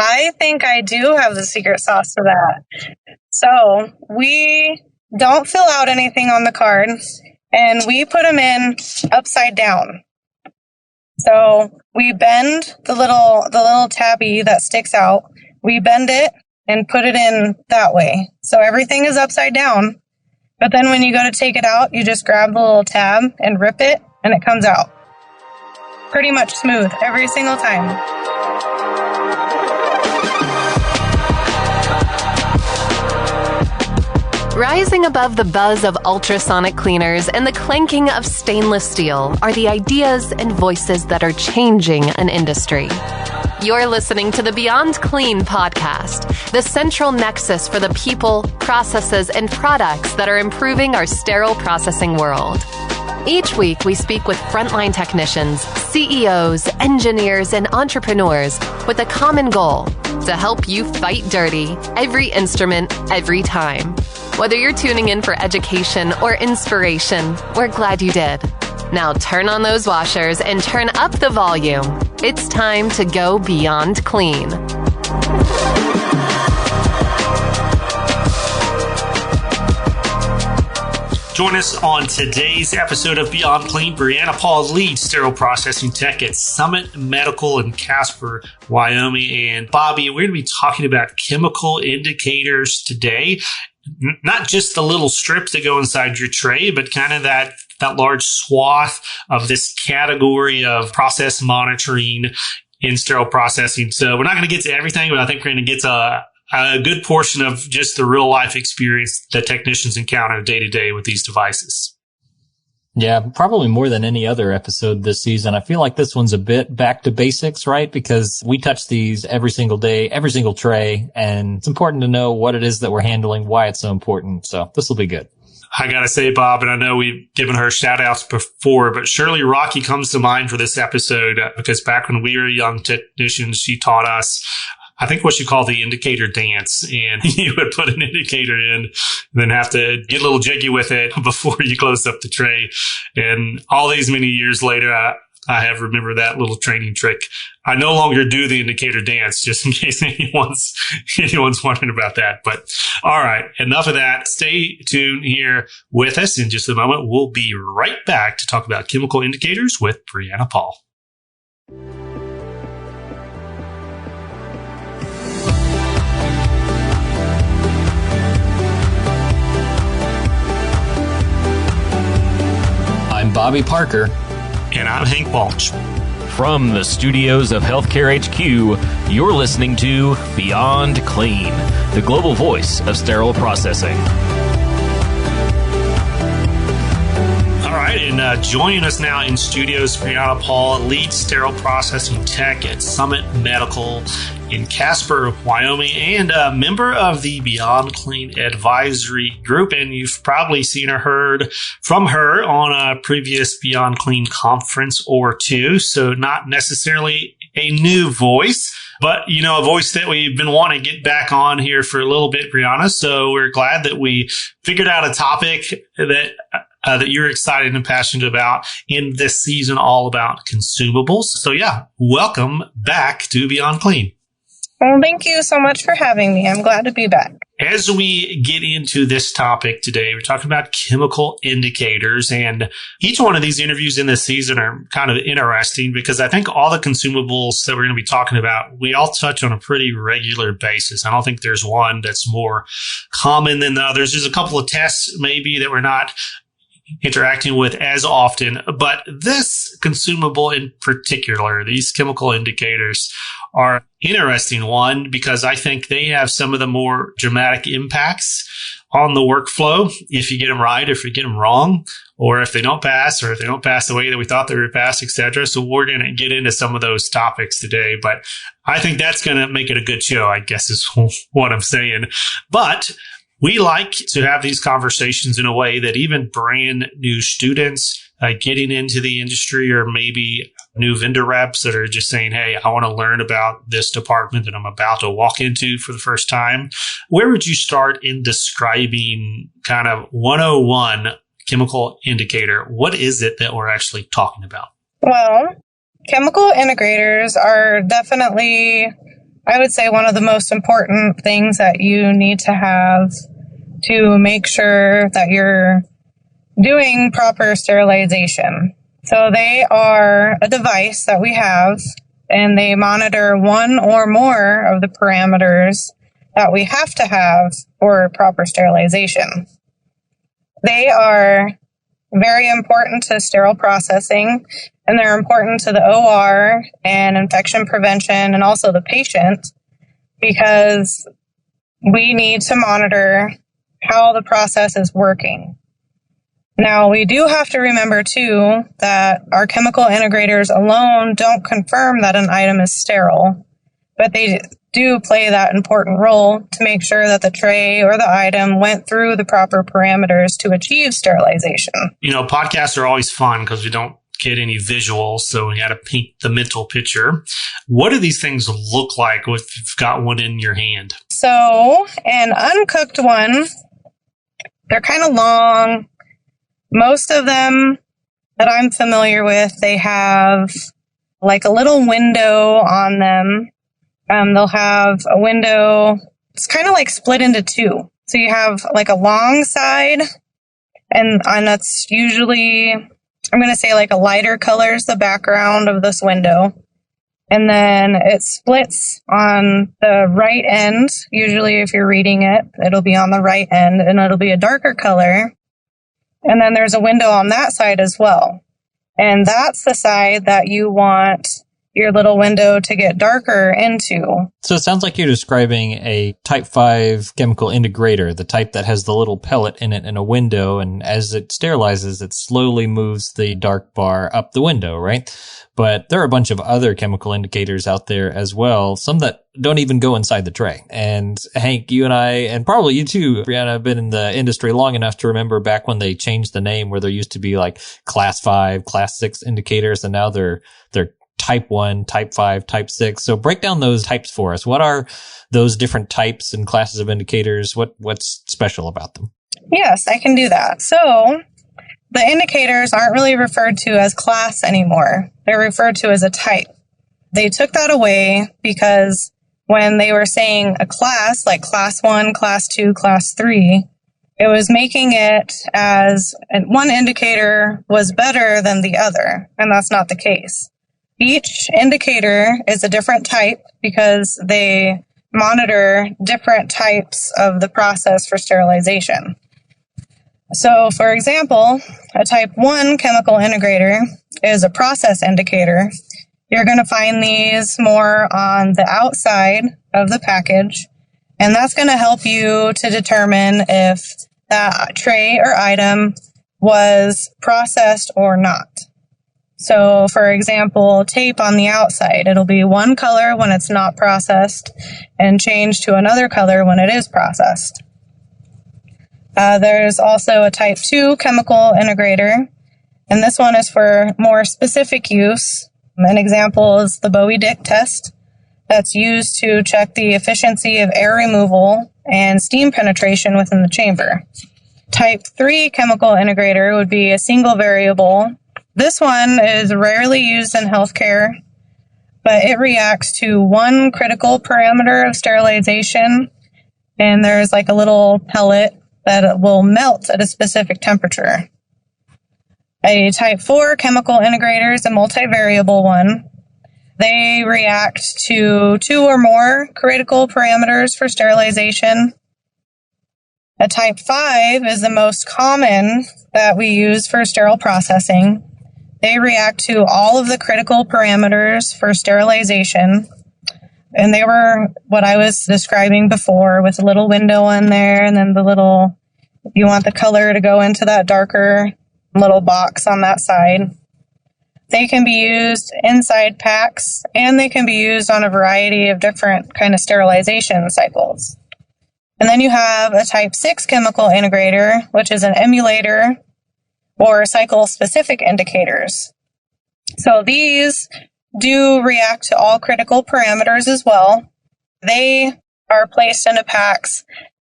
I think I do have the secret sauce to that. So we don't fill out anything on the card, and we put them in upside down. So we bend the little tabby that sticks out. We bend it and put it in that way. So everything is upside down. But then when you go to take it out, you just grab the little tab and rip it, and it comes out. Pretty much smooth every single time. Rising above the buzz of ultrasonic cleaners and the clanking of stainless steel are the ideas and voices that are changing an industry. You're listening to the Beyond Clean podcast, the central nexus for the people, processes, and products that are improving our sterile processing world. Each week, we speak with frontline technicians, CEOs, engineers, and entrepreneurs with a common goal: to help you fight dirty, every instrument, every time. Whether you're tuning in for education or inspiration, we're glad you did. Now turn on those washers and turn up the volume. It's time to go beyond clean. Join us on today's episode of Beyond Clean. Breanna Paul, lead sterile processing tech at Summit Medical in Casper, Wyoming. And Bobby, we're going to be talking about chemical indicators today. Not just the little strips that go inside your tray, but kind of that large swath of this category of process monitoring in sterile processing. So we're not going to get to everything, but I think we're going to get to a good portion of just the real life experience that technicians encounter day to day with these devices. Yeah, probably more than any other episode this season. I feel like this one's a bit back to basics, right? Because we touch these every single day, every single tray, and it's important to know what it is that we're handling, why it's so important. So this will be good. I got to say, Bob, and I know we've given her shout outs before, but Shirley Rocky comes to mind for this episode because back when we were young technicians, she taught us, I think, what you call the indicator dance. And you would put an indicator in, then have to get a little jiggy with it before you close up the tray. And all these many years later, I have remembered that little training trick. I no longer do the indicator dance, just in case anyone's wondering about that. But all right, enough of that. Stay tuned here with us. In just a moment, we'll be right back to talk about chemical indicators with Breanna Paul. I'm Bobby Parker. And I'm Hank Walsh. From the studios of Healthcare HQ, you're listening to Beyond Clean, the global voice of sterile processing. All right, and joining us now in studios, Breanna Paul, lead sterile processing tech at Summit Medical in Casper, Wyoming, and a member of the Beyond Clean advisory group. And you've probably seen or heard from her on a previous Beyond Clean conference or two. So not necessarily a new voice, but, you know, a voice that we've been wanting to get back on here for a little bit, Breanna. So we're glad that we figured out a topic that you're excited and passionate about in this season, all about consumables. So yeah, welcome back to Beyond Clean. Well, thank you so much for having me. I'm glad to be back. As we get into this topic today, we're talking about chemical indicators, and each one of these interviews in this season are kind of interesting because I think all the consumables that we're going to be talking about, we all touch on a pretty regular basis. I don't think there's one that's more common than the others. There's a couple of tests maybe that we're not interacting with as often, but this consumable in particular, these chemical indicators, are interesting one because I think they have some of the more dramatic impacts on the workflow if you get them right, if you get them wrong, or if they don't pass, or if they don't pass the way that we thought they would pass, etc. So we're going to get into some of those topics today, but I think that's going to make it a good show, I guess is what I'm saying. But we like to have these conversations in a way that even brand new students getting into the industry, or maybe new vendor reps that are just saying, hey, I want to learn about this department that I'm about to walk into for the first time. Where would you start in describing kind of 101 chemical indicator? What is it that we're actually talking about? Well, chemical indicators are definitely I would say one of the most important things that you need to have to make sure that you're doing proper sterilization. So they are a device that we have, and they monitor one or more of the parameters that we have to have for proper sterilization. They are very important to sterile processing, and they're important to the OR and infection prevention and also the patient, because we need to monitor how the process is working. Now, we do have to remember, too, that our chemical integrators alone don't confirm that an item is sterile, but they do play that important role to make sure that the tray or the item went through the proper parameters to achieve sterilization. Podcasts are always fun because we don't get any visuals, so we got to paint the mental picture. What do these things look like if you've got one in your hand? So, an uncooked one, they're kind of long. Most of them that I'm familiar with, they have like a little window on them. They'll have a window, it's kind of like split into two. So you have like a long side, and that's usually, I'm going to say like a lighter color is the background of this window. And then it splits on the right end. Usually if you're reading it, it'll be on the right end, and it'll be a darker color. And then there's a window on that side as well. And that's the side that you want your little window to get darker into. So it sounds like you're describing a type 5 chemical integrator, the type that has the little pellet in it and a window, and as it sterilizes, it slowly moves the dark bar up the window, right? But there are a bunch of other chemical indicators out there as well, some that don't even go inside the tray. And Hank, you and I, and probably you too, Breanna, have been in the industry long enough to remember back when they changed the name, where there used to be like class 5, class 6 indicators, and now they're type 1, type 5, type 6. So break down those types for us. What are those different types and classes of indicators? What's special about them? Yes, I can do that. So the indicators aren't really referred to as class anymore. They're referred to as a type. They took that away because when they were saying a class, like class 1, class 2, class 3, it was making it as one indicator was better than the other, and that's not the case. Each indicator is a different type because they monitor different types of the process for sterilization. So, for example, a type 1 chemical integrator is a process indicator. You're going to find these more on the outside of the package, and that's going to help you to determine if that tray or item was processed or not. So, for example, tape on the outside, it'll be one color when it's not processed and change to another color when it is processed. There's also a type 2 chemical integrator, and this one is for more specific use. An example is the Bowie-Dick test that's used to check the efficiency of air removal and steam penetration within the chamber. Type 3 chemical integrator would be a single variable. This one is rarely used in healthcare, but it reacts to one critical parameter of sterilization, and there's like a little pellet that will melt at a specific temperature. A type 4 chemical integrator is a multivariable one. They react to 2 or more critical parameters for sterilization. A type 5 is the most common that we use for sterile processing. They react to all of the critical parameters for sterilization. And they were what I was describing before, with a little window in there, and then the little, you want the color to go into that darker little box on that side. They can be used inside packs, and they can be used on a variety of different kind of sterilization cycles. And then you have a type 6 chemical integrator, which is an emulator or cycle-specific indicators. So these do react to all critical parameters as well. They are placed into packs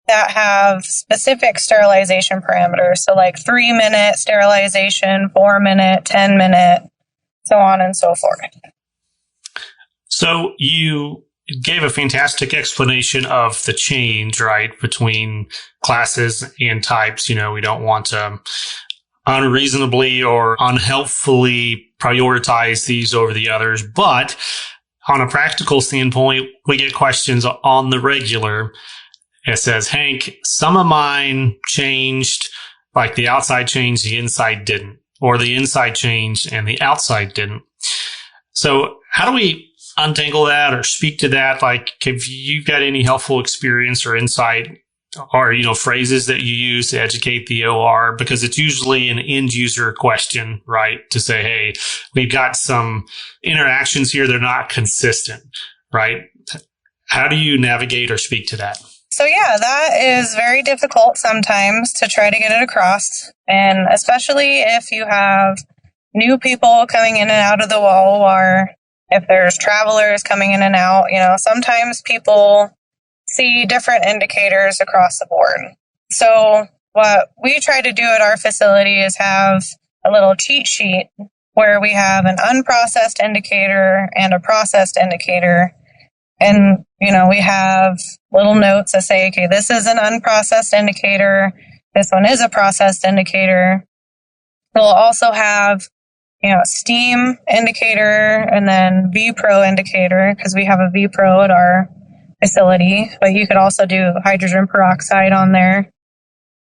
that have specific sterilization parameters. So like 3-minute sterilization, 4-minute, 10-minute, so on and so forth. So you gave a fantastic explanation of the change, right, between classes and types. We don't want to unreasonably or unhelpfully prioritize these over the others. But on a practical standpoint, we get questions on the regular. It says, Hank, some of mine changed, like the outside changed, the inside didn't, or the inside changed and the outside didn't. So how do we untangle that or speak to that? Like, have you got any helpful experience or insight or, phrases that you use to educate the OR? Because it's usually an end user question, right? To say, hey, we've got some interactions here that are not consistent, right? How do you navigate or speak to that? So yeah, that is very difficult sometimes to try to get it across. And especially if you have new people coming in and out of the OR, if there's travelers coming in and out, sometimes people see different indicators across the board. So what we try to do at our facility is have a little cheat sheet where we have an unprocessed indicator and a processed indicator. And, we have little notes that say, okay, this is an unprocessed indicator. This one is a processed indicator. We'll also have, steam indicator and then VPRO indicator, because we have a VPRO at our facility, but you could also do hydrogen peroxide on there.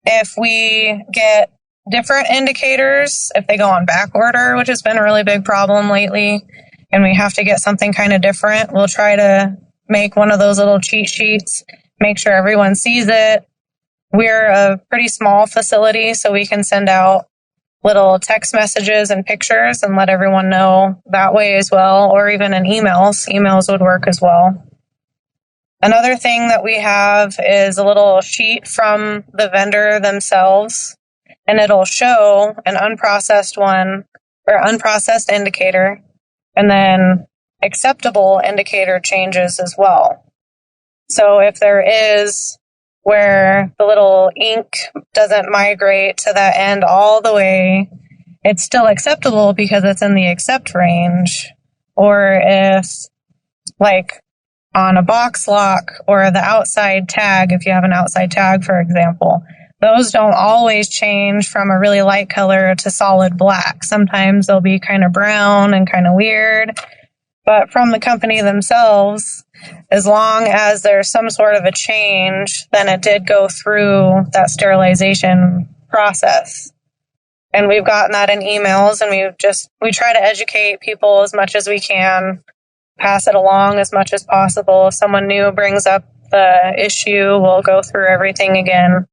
If we get different indicators, if they go on back order, which has been a really big problem lately, and we have to get something kind of different, we'll try to make one of those little cheat sheets, make sure everyone sees it. We're a pretty small facility, so we can send out little text messages and pictures and let everyone know that way as well, or even in emails. Emails would work as well. Another thing that we have is a little sheet from the vendor themselves, and it'll show an unprocessed one or unprocessed indicator, and then acceptable indicator changes as well. So if there is where the little ink doesn't migrate to that end all the way, it's still acceptable because it's in the accept range. Or if, like, on a box lock or the outside tag, if you have an outside tag, for example, those don't always change from a really light color to solid black. Sometimes they'll be kind of brown and kind of weird. But from the company themselves, as long as there's some sort of a change, then it did go through that sterilization process. And we've gotten that in emails, and we try to educate people as much as we can, pass it along as much as possible. If someone new brings up the issue, we'll go through everything again.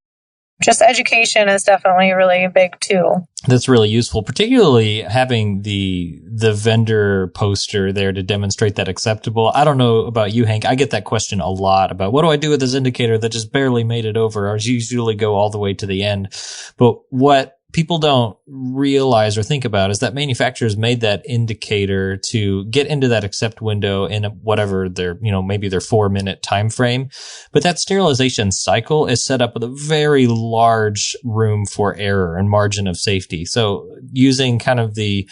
Just education is definitely really big too. That's really useful, particularly having the vendor poster there to demonstrate that acceptable. I don't know about you, Hank. I get that question a lot about what do I do with this indicator that just barely made it over? Ours usually go all the way to the end. But what people don't realize or think about is that manufacturers made that indicator to get into that accept window in whatever their, maybe their 4-minute time frame. But that sterilization cycle is set up with a very large room for error and margin of safety. So using kind of the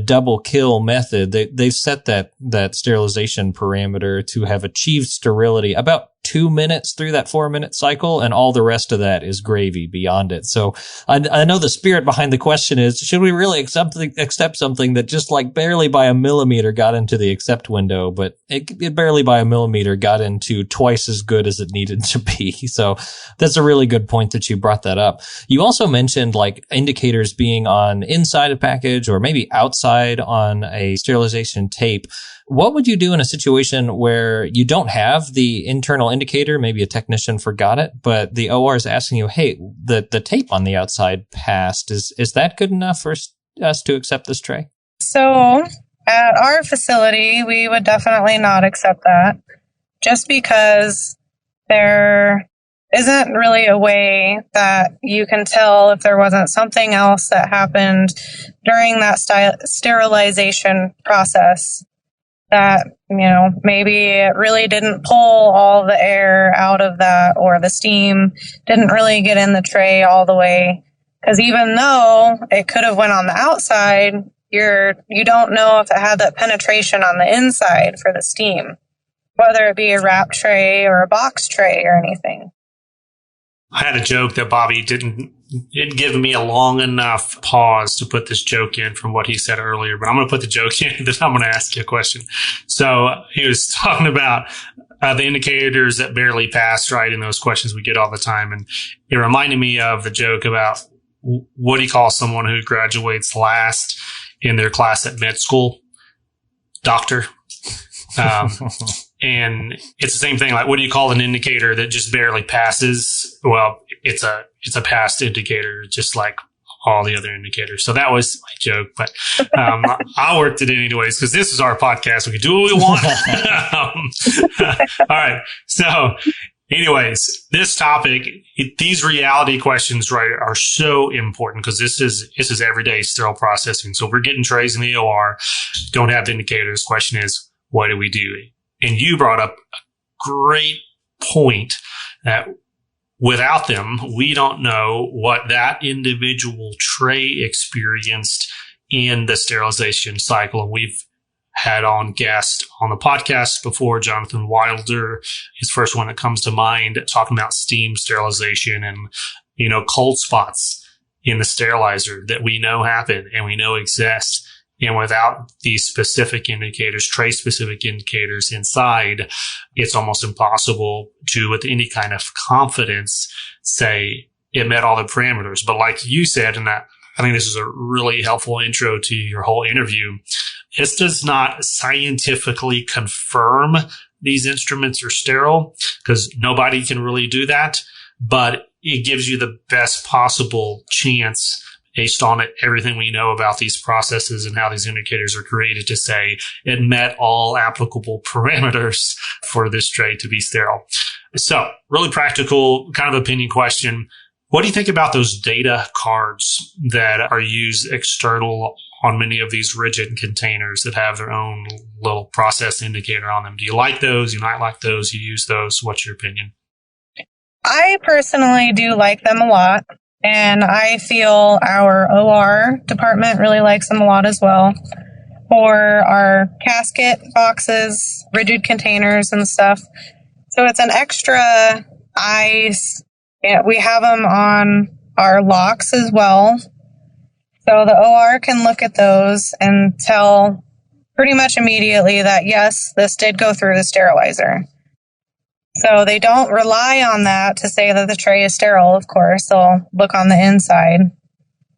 double kill method, they've set that sterilization parameter to have achieved sterility about 2 minutes through that 4-minute cycle, and all the rest of that is gravy beyond it. So I know the spirit behind the question is, should we really accept something that just like barely by a millimeter got into the accept window, but it barely by a millimeter got into twice as good as it needed to be. So that's a really good point that you brought that up. You also mentioned like indicators being on inside a package or maybe outside on a sterilization tape. What would you do in a situation where you don't have the internal indicator? Maybe a technician forgot it, but the OR is asking you, hey, the tape on the outside passed. Is that good enough for us to accept this tray? So at our facility, we would definitely not accept that, just because there isn't really a way that you can tell if there wasn't something else that happened during that sterilization process that, maybe it really didn't pull all the air out of that, or the steam didn't really get in the tray all the way. Because even though it could have went on the outside, you don't know if it had that penetration on the inside for the steam. whether it be a wrap tray or a box tray or anything. I had a joke that Bobby didn't give me a long enough pause to put this joke in from what he said earlier, but I'm going to put the joke in, then I'm going to ask you a question. So he was talking about the indicators that barely pass, right, in those questions we get all the time. And it reminded me of the joke about what do you call someone who graduates last in their class at med school? Doctor. And it's the same thing. Like, what do you call an indicator that just barely passes? Well, it's a passed indicator, just like all the other indicators. So that was my joke, but I worked it in anyways because this is our podcast. We can do what we want. All right. So anyways, this topic, these reality questions, right, are so important because this is everyday sterile processing. So if we're getting trays in the OR, don't have the indicators. Question is, what do we do? And you brought up a great point that without them, we don't know what that individual tray experienced in the sterilization cycle. And we've had on guests on the podcast before, Jonathan Wilder, his first one that comes to mind, talking about steam sterilization and, cold spots in the sterilizer that we know happen and we know exist. And without these specific indicators, tray-specific indicators inside, it's almost impossible to, with any kind of confidence, say it met all the parameters. But like you said, and I think this is a really helpful intro to your whole interview, this does not scientifically confirm these instruments are sterile because nobody can really do that, but it gives you the best possible chance based on everything we know about these processes and how these indicators are created to say it met all applicable parameters for this tray to be sterile. So really practical kind of opinion question. What do you think about those data cards that are used external on many of these rigid containers that have their own little process indicator on them? Do you like those? You might like those. You use those. What's your opinion? I personally do like them a lot. And I feel our OR department really likes them a lot as well. For our casket boxes, rigid containers and stuff. So it's an extra eyes. Yeah, we have them on our locks as well. So the OR can look at those and tell pretty much immediately that, yes, this did go through the sterilizer. So they don't rely on that to say that the tray is sterile, of course. They'll look on the inside.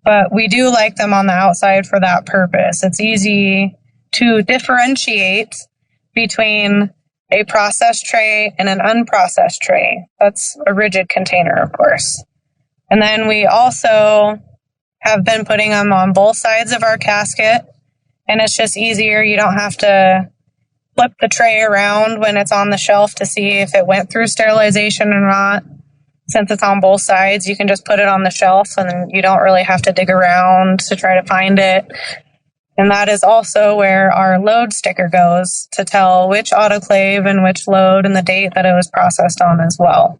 But we do like them on the outside for that purpose. It's easy to differentiate between a processed tray and an unprocessed tray. That's a rigid container, of course. And then we also have been putting them on both sides of our casket. And it's just easier. You don't have to flip the tray around when it's on the shelf to see if it went through sterilization or not. Since it's on both sides, you can just put it on the shelf and you don't really have to dig around to try to find it. And that is also where our load sticker goes to tell which autoclave and which load and the date that it was processed on as well.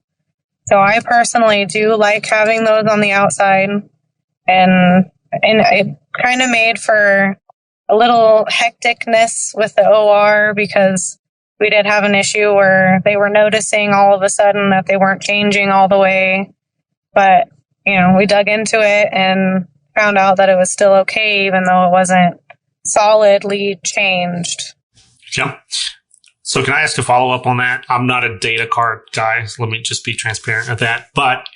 So I personally do like having those on the outside, and it kind of made for a little hecticness with the OR because we did have an issue where they were noticing all of a sudden that they weren't changing all the way. But, we dug into it and found out that it was still okay, even though it wasn't solidly changed. Yeah. So can I ask a follow-up on that? I'm not a data card guy, so let me just be transparent with that. But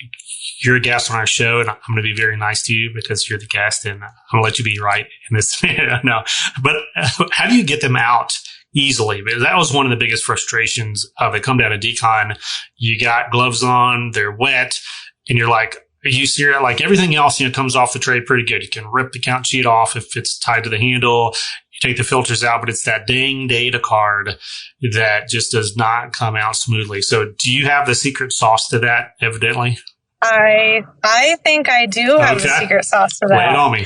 you're a guest on our show, and I'm going to be very nice to you because you're the guest, and I'm going to let you be right in this. No, but how do you get them out easily? Because that was one of the biggest frustrations of it. Come down to decon, you got gloves on, they're wet, and you're like, you see it like everything else, comes off the tray pretty good. You can rip the count sheet off if it's tied to the handle. You take the filters out, but it's that dang data card that just does not come out smoothly. So do you have the secret sauce to that, evidently? I think I do have the secret sauce to that. Lay it on me.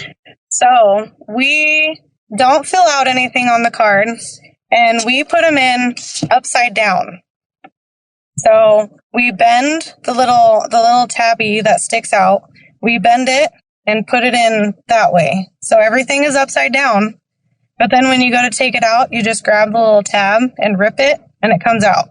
So we don't fill out anything on the card, and we put them in upside down. So we bend the little tabby that sticks out. We bend it and put it in that way. So everything is upside down. But then when you go to take it out, you just grab the little tab and rip it, and it comes out.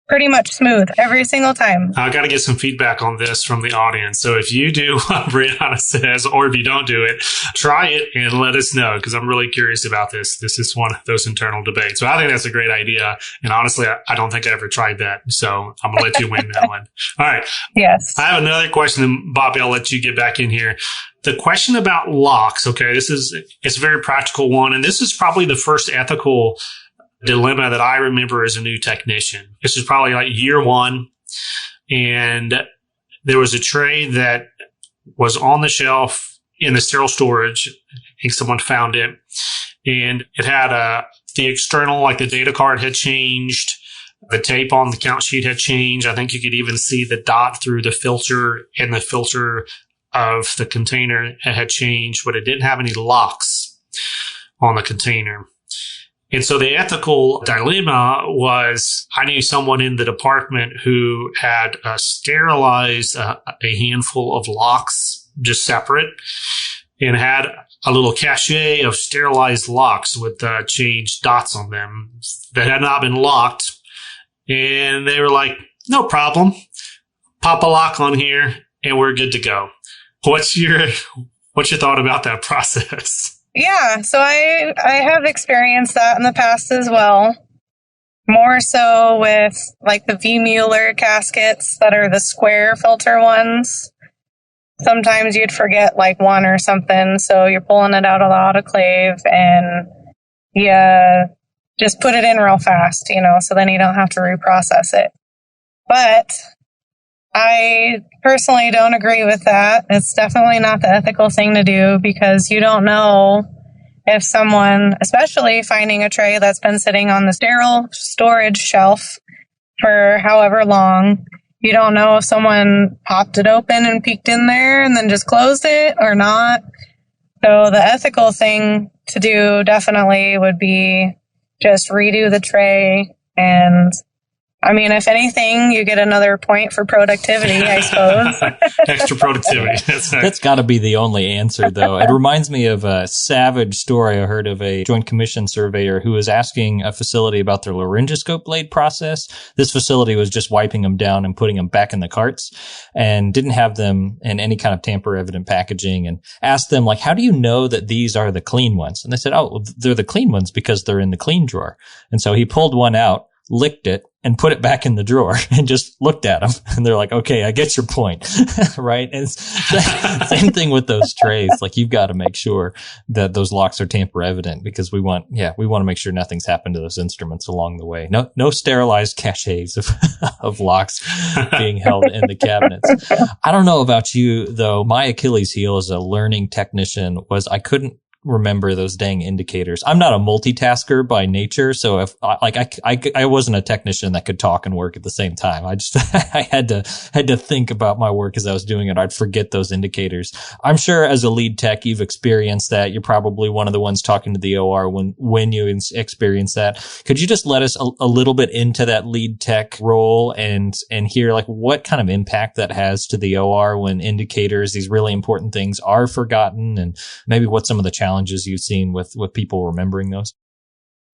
Pretty much smooth every single time. I got to get some feedback on this from the audience. So if you do what Breanna says, or if you don't do it, try it and let us know, because I'm really curious about this. This is one of those internal debates. So I think that's a great idea. And honestly, I don't think I ever tried that. So I'm going to let you win that one. All right. Yes. I have another question, and Bobby, I'll let you get back in here. The question about locks, okay, it's a very practical one. And this is probably the first ethical dilemma that I remember as a new technician. This is probably like year one. And there was a tray that was on the shelf in the sterile storage. I think someone found it. And it had the external, like the data card had changed. The tape on the count sheet had changed. I think you could even see the dot through the filter, and the filter of the container had changed, but it didn't have any locks on the container. And so the ethical dilemma was, I knew someone in the department who had sterilized a handful of locks just separate, and had a little cache of sterilized locks with changed dots on them that had not been locked. And they were like, no problem. Pop a lock on here and we're good to go. What's your thought about that process? Yeah, so I have experienced that in the past as well. More so with like the V. Mueller caskets that are the square filter ones. Sometimes you'd forget like one or something, so you're pulling it out of the autoclave and you just put it in real fast, so then you don't have to reprocess it. But I personally don't agree with that. It's definitely not the ethical thing to do, because you don't know if someone, especially finding a tray that's been sitting on the sterile storage shelf for however long, you don't know if someone popped it open and peeked in there and then just closed it or not. So the ethical thing to do definitely would be just redo the tray. And I mean, if anything, you get another point for productivity, I suppose. Extra productivity. That's got to be the only answer, though. It reminds me of a savage story I heard of a Joint Commission surveyor who was asking a facility about their laryngoscope blade process. This facility was just wiping them down and putting them back in the carts, and didn't have them in any kind of tamper-evident packaging, and asked them, like, how do you know that these are the clean ones? And they said, oh, well, they're the clean ones because they're in the clean drawer. And so he pulled one out, licked it, and put it back in the drawer and just looked at them. And they're like, okay, I get your point. Right? And same thing with those trays. Like, you've got to make sure that those locks are tamper evident, because we want to make sure nothing's happened to those instruments along the way. No sterilized caches of locks being held in the cabinets. I don't know about you though. My Achilles heel as a learning technician was I couldn't remember those dang indicators. I'm not a multitasker by nature, so if I wasn't a technician that could talk and work at the same time. I just I had to think about my work as I was doing it. I'd forget those indicators. I'm sure as a lead tech you've experienced that. You're probably one of the ones talking to the OR when you experience that. Could you just let us a little bit into that lead tech role and hear like what kind of impact that has to the OR when indicators, these really important things, are forgotten, and maybe what some of the challenges you've seen with people remembering those?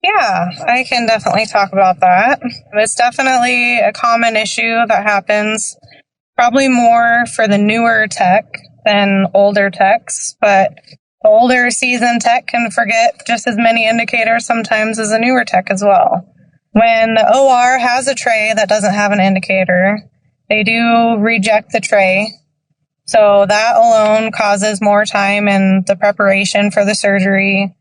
Yeah, I can definitely talk about that. It's definitely a common issue that happens, probably more for the newer tech than older techs, but the older seasoned tech can forget just as many indicators sometimes as a newer tech as well. When the OR has a tray that doesn't have an indicator, they do reject the tray. So that alone causes more time in the preparation for the surgery.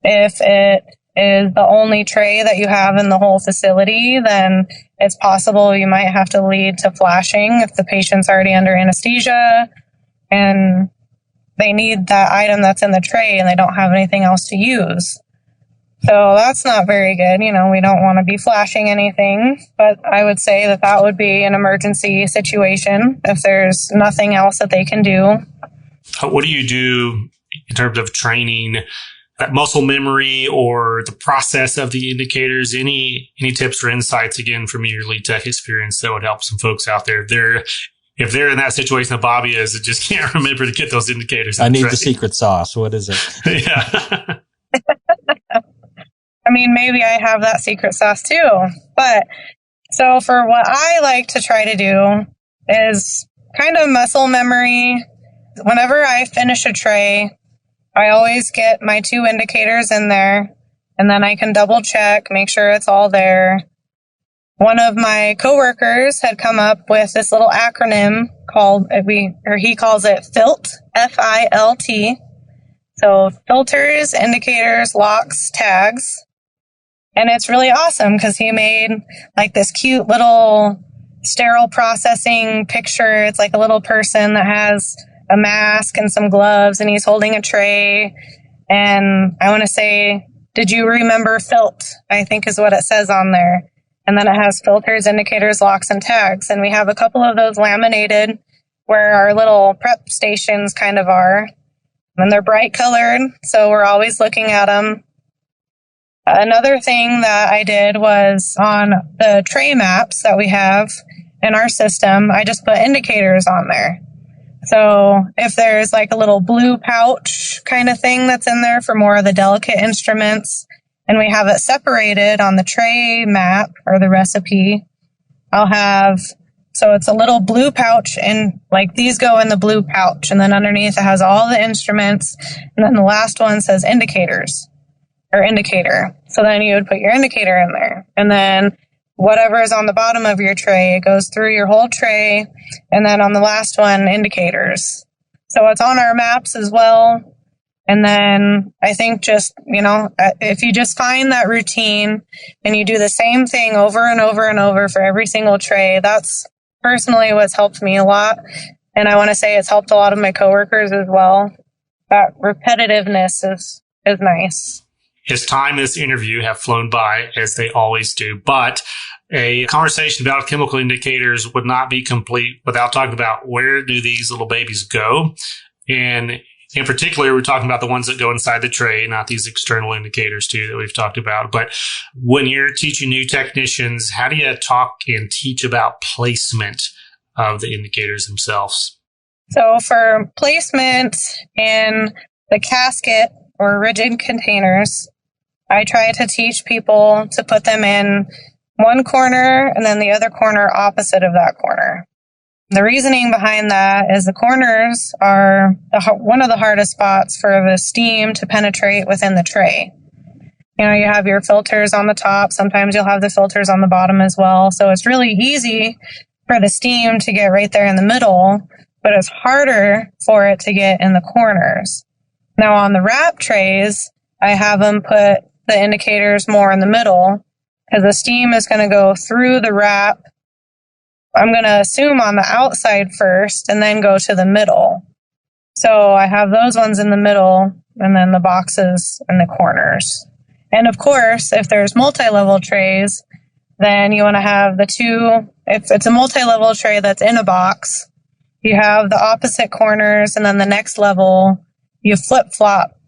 If it is the only tray that you have in the whole facility, then it's possible you might have to lead to flashing if the patient's already under anesthesia and they need that item that's in the tray and they don't have anything else to use. So that's not very good. We don't want to be flashing anything, but I would say that would be an emergency situation if there's nothing else that they can do. What do you do in terms of training that muscle memory or the process of the indicators? Any tips or insights, again, from your lead tech experience that would help some folks out there if they're in that situation that Bobby is, that just can't remember to get those indicators? I need the secret sauce. What is it? Yeah. I mean, maybe I have that secret sauce too. But so for what I like to try to do is kind of muscle memory. Whenever I finish a tray, I always get my 2 indicators in there, and then I can double check, make sure it's all there. One of my coworkers had come up with this little acronym called, he calls it FILT, F-I-L-T. So filters, indicators, locks, tags. And it's really awesome because he made like this cute little sterile processing picture. It's like a little person that has a mask and some gloves, and he's holding a tray. And I want to say, did you remember FILT? I think is what it says on there. And then it has filters, indicators, locks, and tags. And we have a couple of those laminated where our little prep stations kind of are. And they're bright colored, so we're always looking at them. Another thing that I did was on the tray maps that we have in our system, I just put indicators on there. So if there's like a little blue pouch kind of thing that's in there for more of the delicate instruments, and we have it separated on the tray map or the recipe, I'll have, so it's a little blue pouch, and like these go in the blue pouch, and then underneath it has all the instruments, and then the last one says indicators or indicator. So then you would put your indicator in there, and then whatever is on the bottom of your tray, it goes through your whole tray, and then on the last one, indicators. So it's on our maps as well. And then I think just, if you just find that routine and you do the same thing over and over and over for every single tray, that's personally what's helped me a lot. And I want to say it's helped a lot of my coworkers as well. That repetitiveness is nice. His time in this interview have flown by, as they always do, but a conversation about chemical indicators would not be complete without talking about where do these little babies go. And in particular, we're talking about the ones that go inside the tray, not these external indicators too that we've talked about. But when you're teaching new technicians, how do you talk and teach about placement of the indicators themselves? So for placement in the casket or rigid containers, I try to teach people to put them in one corner and then the other corner opposite of that corner. The reasoning behind that is the corners are one of the hardest spots for the steam to penetrate within the tray. You have your filters on the top. Sometimes you'll have the filters on the bottom as well. So it's really easy for the steam to get right there in the middle, but it's harder for it to get in the corners. Now on the wrap trays, I have them put the indicators more in the middle because the steam is going to go through the wrap. I'm going to assume on the outside first and then go to the middle. So I have those ones in the middle and then the boxes in the corners. And of course, if there's multi-level trays, then you want to have the two. If it's a multi-level tray that's in a box, you have the opposite corners, and then the next level, you flip-flop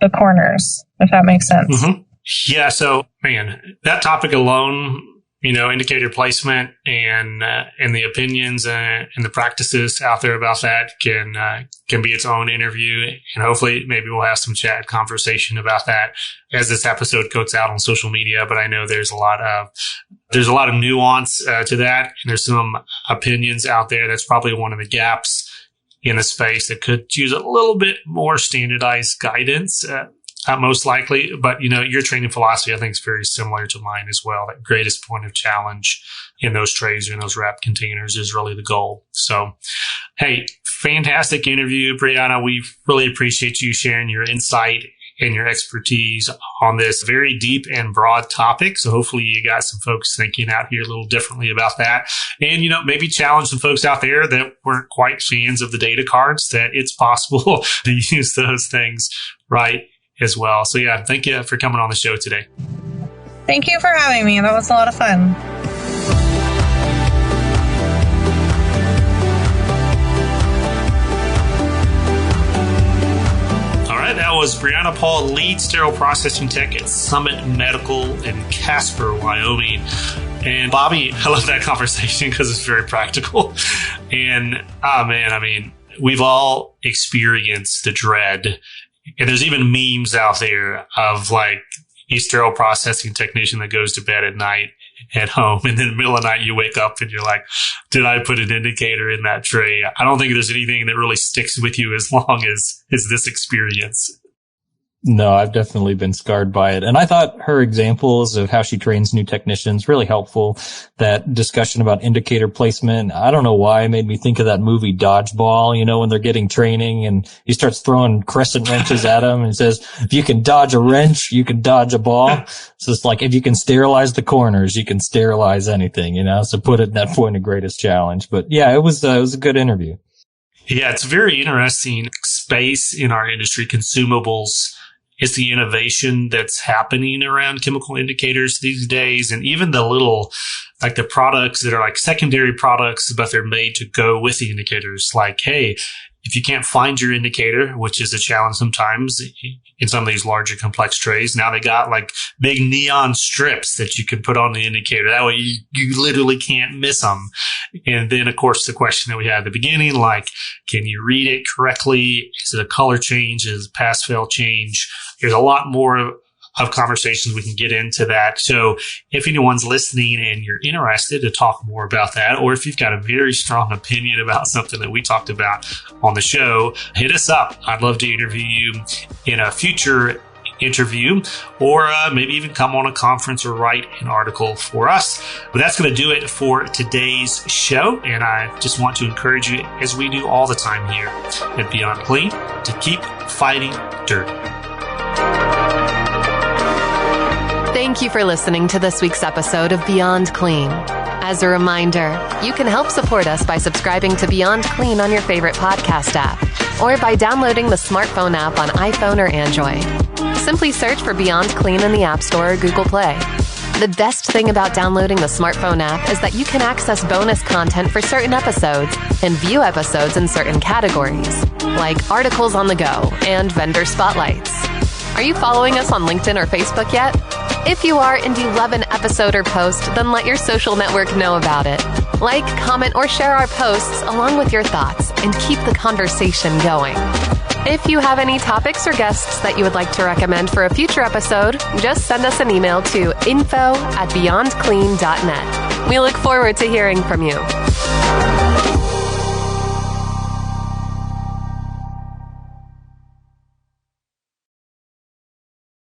the corners, if that makes sense. Mm-hmm. Yeah, so, man, that topic alone, indicator placement and the opinions and the practices out there about that can be its own interview. And hopefully maybe we'll have some chat conversation about that as this episode goes out on social media. But I know there's a lot of nuance to that. And there's some opinions out there. That's probably one of the gaps in the space that could use a little bit more standardized guidance. Most likely, but your training philosophy I think is very similar to mine as well. That greatest point of challenge in those trays or in those wrap containers is really the goal. So, hey, fantastic interview, Breanna. We really appreciate you sharing your insight and your expertise on this very deep and broad topic. So hopefully you got some folks thinking out here a little differently about that. And, maybe challenge some folks out there that weren't quite fans of the data cards that it's possible to use those things right as well. So yeah, thank you for coming on the show today. Thank you for having me. That was a lot of fun. All right, that was Breanna Paul, lead sterile processing tech at Summit Medical in Casper, Wyoming. And Bobby, I love that conversation because it's very practical. And we've all experienced the dread. And there's even memes out there of sterile processing technician that goes to bed at night at home, and then in the middle of the night you wake up and you're like, did I put an indicator in that tray? I don't think there's anything that really sticks with you as long as this experience. No, I've definitely been scarred by it. And I thought her examples of how she trains new technicians really helpful. That discussion about indicator placement, I don't know why it made me think of that movie Dodgeball, when they're getting training and he starts throwing crescent wrenches at them and says, if you can dodge a wrench, you can dodge a ball. So it's like, if you can sterilize the corners, you can sterilize anything, so put it in that point of greatest challenge. But yeah, it was a good interview. Yeah, it's a very interesting space in our industry, consumables. It's the innovation that's happening around chemical indicators these days. And even the little, like the products that are like secondary products, but they're made to go with the indicators. Like, hey, if you can't find your indicator, which is a challenge sometimes in some of these larger complex trays, now they got like big neon strips that you can put on the indicator. That way you literally can't miss them. And then, of course, the question that we had at the beginning, like, can you read it correctly? Is it a color change? Is it a pass-fail change? There's a lot more of conversations we can get into that. So if anyone's listening and you're interested to talk more about that, or if you've got a very strong opinion about something that we talked about on the show, hit us up. I'd love to interview you in a future interview, or maybe even come on a conference or write an article for us. But that's going to do it for today's show. And I just want to encourage you, as we do all the time here at Beyond Clean, to keep fighting dirt. Thank you for listening to this week's episode of Beyond Clean. As a reminder, you can help support us by subscribing to Beyond Clean on your favorite podcast app, or by downloading the smartphone app on iPhone or Android. Simply search for Beyond Clean in the App Store or Google Play. The best thing about downloading the smartphone app is that you can access bonus content for certain episodes and view episodes in certain categories, like articles on the go and vendor spotlights. Are you following us on LinkedIn or Facebook yet? If you are and you love an episode or post, then let your social network know about it. Like, comment, or share our posts along with your thoughts and keep the conversation going. If you have any topics or guests that you would like to recommend for a future episode, just send us an email to info@beyondclean.net. We look forward to hearing from you.